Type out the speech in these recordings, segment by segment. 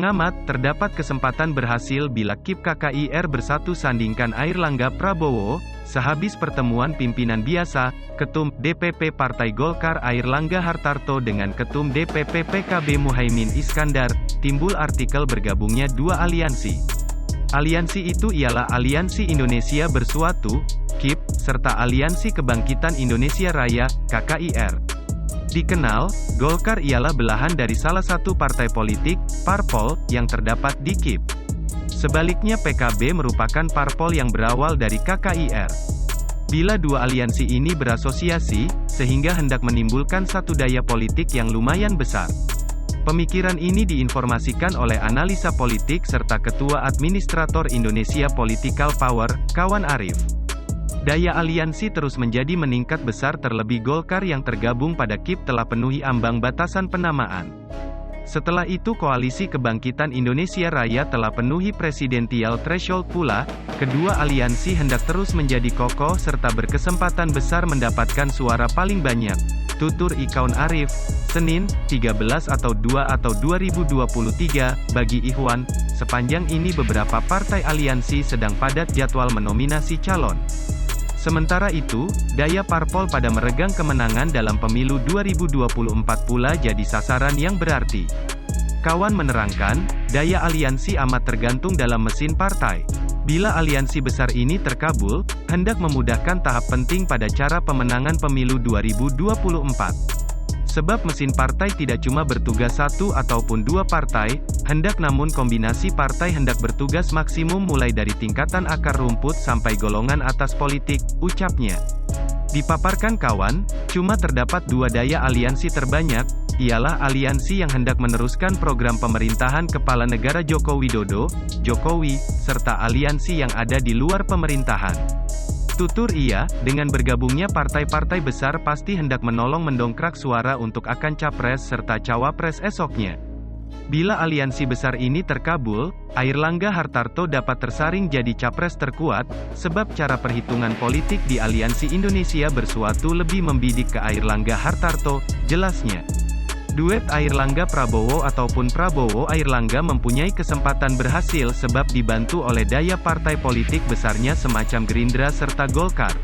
pengamat, terdapat kesempatan berhasil bila KIP KKIR bersatu sandingkan Airlangga Prabowo. Sehabis pertemuan pimpinan biasa, Ketum DPP Partai Golkar Airlangga Hartarto dengan Ketum DPP PKB Muhaimin Iskandar, timbul artikel bergabungnya dua aliansi. Aliansi itu ialah Aliansi Indonesia Bersatu, KIP, serta Aliansi Kebangkitan Indonesia Raya, KKIR. Dikenal, Golkar ialah belahan dari salah satu partai politik, parpol, yang terdapat di KIP. Sebaliknya PKB merupakan parpol yang berawal dari KKIR. Bila dua aliansi ini berasosiasi, sehingga hendak menimbulkan satu daya politik yang lumayan besar. Pemikiran ini diinformasikan oleh analisa politik serta Ketua Administrator Indonesia Political Power, Kawan Arief. Daya aliansi terus menjadi meningkat besar terlebih Golkar yang tergabung pada KIP telah penuhi ambang batasan penamaan. Setelah itu Koalisi Kebangkitan Indonesia Raya telah penuhi presidensial threshold pula, kedua aliansi hendak terus menjadi kokoh serta berkesempatan besar mendapatkan suara paling banyak. Tutur Kawan Arief, Senin, 13 atau 2 atau 2023, bagi Ikhwan, sepanjang ini beberapa partai aliansi sedang padat jadwal menominasi calon. Sementara itu, daya parpol pada meregang kemenangan dalam pemilu 2024 pula jadi sasaran yang berarti. Kawan menerangkan, daya aliansi amat tergantung dalam mesin partai. Bila aliansi besar ini terkabul, hendak memudahkan tahap penting pada cara pemenangan pemilu 2024. Sebab mesin partai tidak cuma bertugas satu ataupun dua partai, hendak namun kombinasi partai hendak bertugas maksimum mulai dari tingkatan akar rumput sampai golongan atas politik, ucapnya. Dipaparkan Kawan, cuma terdapat dua daya aliansi terbanyak, ialah aliansi yang hendak meneruskan program pemerintahan Kepala Negara Joko Widodo, Jokowi, serta aliansi yang ada di luar pemerintahan. Tutur ia, dengan bergabungnya partai-partai besar pasti hendak menolong mendongkrak suara untuk akan capres serta cawapres esoknya. Bila aliansi besar ini terkabul, Airlangga Hartarto dapat tersaring jadi capres terkuat, sebab cara perhitungan politik di Aliansi Indonesia Bersatu lebih membidik ke Airlangga Hartarto, jelasnya. Duet Airlangga Prabowo ataupun Prabowo Airlangga mempunyai kesempatan berhasil sebab dibantu oleh daya partai politik besarnya semacam Gerindra serta Golkar.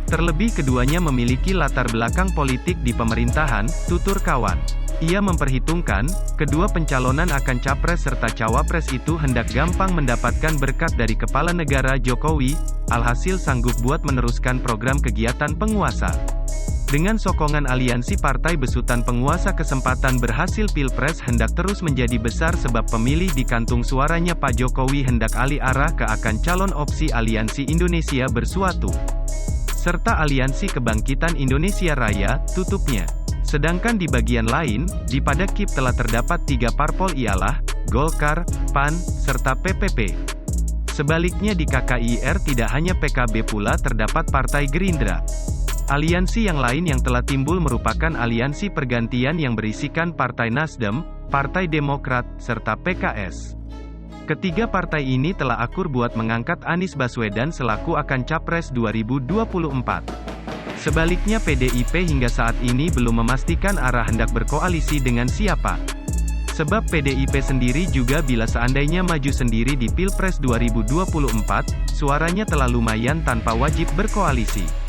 Terlebih keduanya memiliki latar belakang politik di pemerintahan, tutur Kawan. Ia memperhitungkan, kedua pencalonan akan capres serta cawapres itu hendak gampang mendapatkan berkat dari Kepala Negara Jokowi, alhasil sanggup buat meneruskan program kegiatan penguasa. Dengan sokongan aliansi partai besutan penguasa kesempatan berhasil Pilpres hendak terus menjadi besar sebab pemilih di kantung suaranya Pak Jokowi hendak alih arah ke akan calon opsi Aliansi Indonesia Bersatu. Serta Aliansi Kebangkitan Indonesia Raya, tutupnya. Sedangkan di bagian lain, di pada KIP telah terdapat tiga parpol ialah, Golkar, PAN, serta PPP. Sebaliknya di KKIR tidak hanya PKB pula terdapat Partai Gerindra. Aliansi yang lain yang telah timbul merupakan aliansi pergantian yang berisikan Partai Nasdem, Partai Demokrat, serta PKS. Ketiga partai ini telah akur buat mengangkat Anies Baswedan selaku akan Capres 2024. Sebaliknya PDIP hingga saat ini belum memastikan arah hendak berkoalisi dengan siapa. Sebab PDIP sendiri juga bila seandainya maju sendiri di Pilpres 2024, suaranya telah lumayan tanpa wajib berkoalisi.